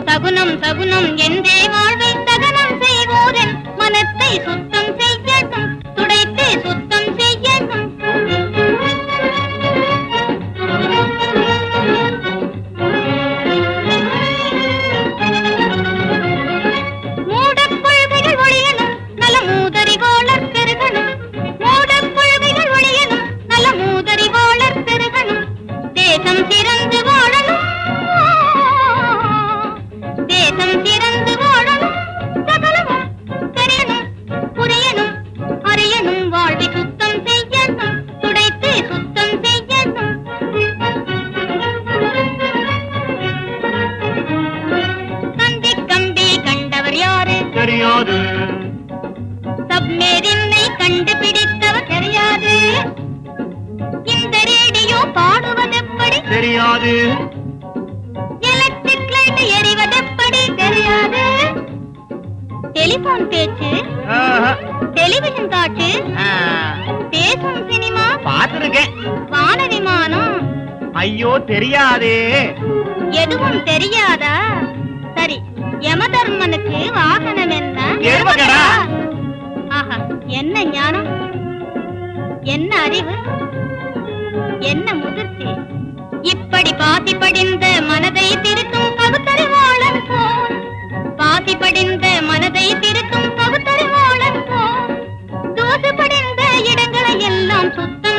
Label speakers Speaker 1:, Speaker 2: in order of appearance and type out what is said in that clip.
Speaker 1: சகுனம் சகுனம் என்றே வாழ்வை தகனம் செய்வோரன் மனத்தை சுத்தம் செய்யணும் துடைத்து சுத்தம் செய்யணும். மூடக் கொள்கைகள் ஒழியணும் நல மூதறிவாளர் பெருகணும். மூடக் கொள்கைகள் ஒழியணும் நல மூதறிவாளர் பெருகணும். தேசம் சிறந்து வாழணும் சிறந்து வாழணும். சகலமும் தெரியணும் புரியணும் அறியணும் வாழ்வை சுத்தம் செய்யணும் துடைத்து சுத்தம் செய்யணும். கந்தி கம்பி கண்டவர் யாரு தெரியாது. சப்மேரினை கண்டுபிடித்தவர் தெரியாது. இந்த ரேடியோ பாடுவதெப்படி தெரியாது. எலக்ட்ரிக் லைட் எரிவதெப்படி தெரியாது. டெலிபோன் பேச்சு டெலிவிஷன் காட்சி பேசும் சினிமா பார்த்திருக்கேன். வான விமானம் ஐயோ தெரியாதே. எதுவும் தெரியாதா? சரி யமதர்மனுக்கு வாகனம் என்ன? ஆஹா என்ன ஞானம் என்ன அறிவு என்ன முதிர்ச்சி. இப்படி பாசி படிந்த மனதை திருத்தும் பகுத்தறிவாளன் போல் பாசி படிந்த மனதை திருத்தும் பகுத்தறிவாளன் போல் தூசு படிந்த இடங்களை எல்லாம் சுத்தம்